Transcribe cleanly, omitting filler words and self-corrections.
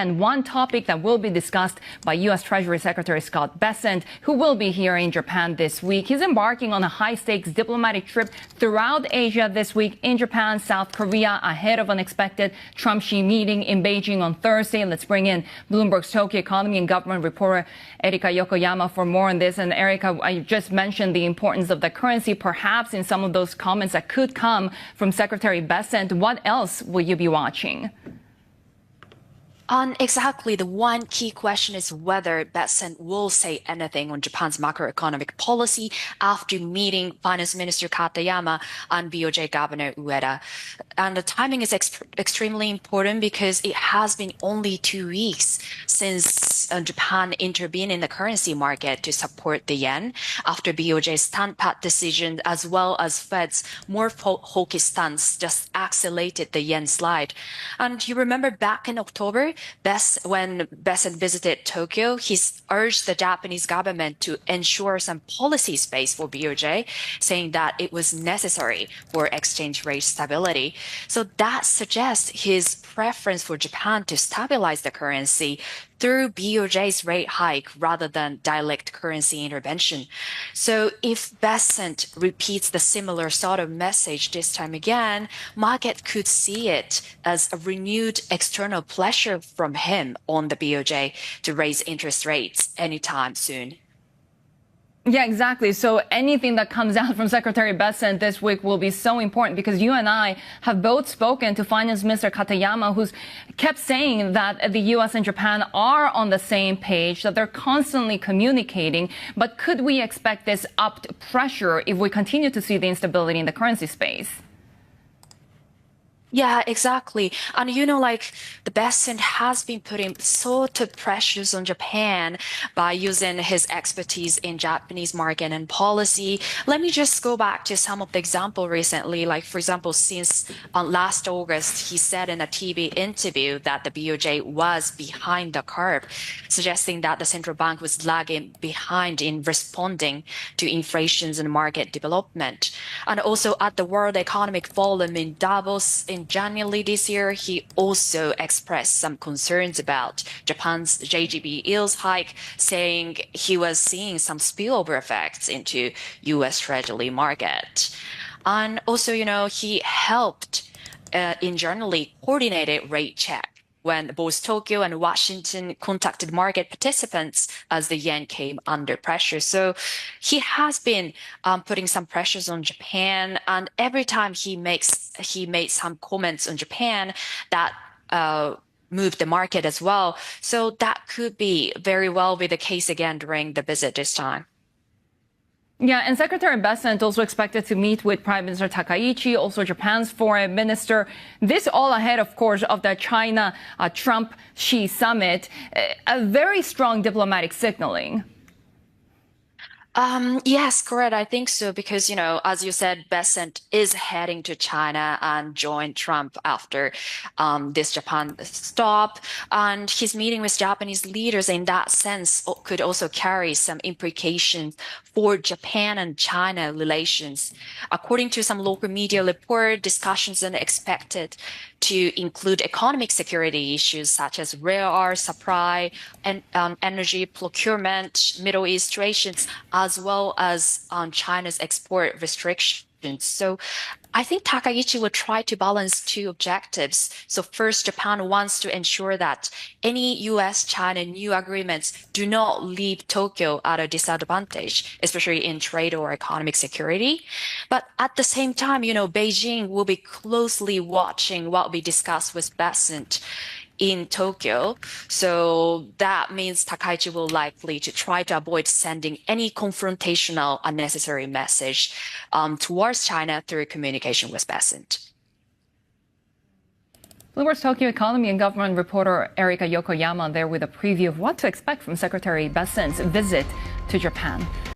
And one topic that will be discussed by U.S. Treasury Secretary Scott Bessent, who will be here in Japan this week. He's embarking on a high-stakes diplomatic trip throughout Asia this week in Japan, South Korea, ahead of an expected Trump-Xi meeting in Beijing on Thursday. Let's bring in Bloomberg's Tokyo economy and government reporter Erika Yokoyama for more on this. And Erika, I just mentioned the importance of the currency, perhaps in some of those comments that could come from Secretary Bessent. What else will you be watching? Exactly. The one key question is whether Bessent will say anything on Japan's macroeconomic policy after meeting Finance Minister Katayama and BOJ Governor Ueda. And the timing is extremely important because it has been only 2 weeks since Japan intervened in the currency market to support the yen after BOJ's stand-pat decision, as well as Fed's more hawkish stance just accelerated the yen slide. And you remember back in October, when Bessent visited Tokyo, he urged the Japanese government to ensure some policy space for BOJ, saying that it was necessary for exchange rate stability. So that suggests his preference for Japan to stabilize the currency through BOJ's rate hike rather than direct currency intervention. So if Bessent repeats the similar sort of message this time again, market could see it as a renewed external pressure from him on the BOJ to raise interest rates anytime soon. Yeah, exactly. So anything that comes out from Secretary Bessent this week will be so important because you and I have both spoken to Finance Minister Katayama, who's kept saying that the U.S. and Japan are on the same page, that they're constantly communicating. But could we expect this upped pressure if we continue to see the instability in the currency space? Yeah, exactly. And the Bessent has been putting sort of pressures on Japan by using his expertise in Japanese market and policy. Let me just go back to some of the example recently. Like, for example, since last August, he said in a TV interview that the BOJ was behind the curve, suggesting that the central bank was lagging behind in responding to inflations and market development. And also at the World Economic Forum in Davos in January this year, he also expressed some concerns about Japan's JGB yields hike, saying he was seeing some spillover effects into U.S. Treasury market. And also, he helped in generally coordinated rate check when both Tokyo and Washington contacted market participants as the yen came under pressure. So he has been putting some pressures on Japan, and every time he made some comments on Japan that moved the market as well. So that could be very well be the case again during the visit this time. Yeah, and Secretary Bessent also expected to meet with Prime Minister Takaichi, also Japan's foreign minister. This all ahead, of course, of the China-Trump-Xi summit. A very strong diplomatic signaling. Yes, correct. I think so because, as you said, Bessent is heading to China and join Trump after this Japan stop. And his meeting with Japanese leaders in that sense could also carry some implications for Japan and China relations. According to some local media report, discussions are expected to include economic security issues such as rare earth supply and energy procurement, Middle East relations, as well as China's export restrictions. So I think Takaichi will try to balance two objectives. So first, Japan wants to ensure that any U.S.-China new agreements do not leave Tokyo at a disadvantage, especially in trade or economic security. But at the same time, Beijing will be closely watching what we discussed with Bessent in Tokyo. So that means Takaichi will likely to try to avoid sending any confrontational unnecessary message towards China through communication with Bessent. Bloomberg's Tokyo economy and government reporter Erika Yokoyama there with a preview of what to expect from Secretary Bessent's visit to Japan.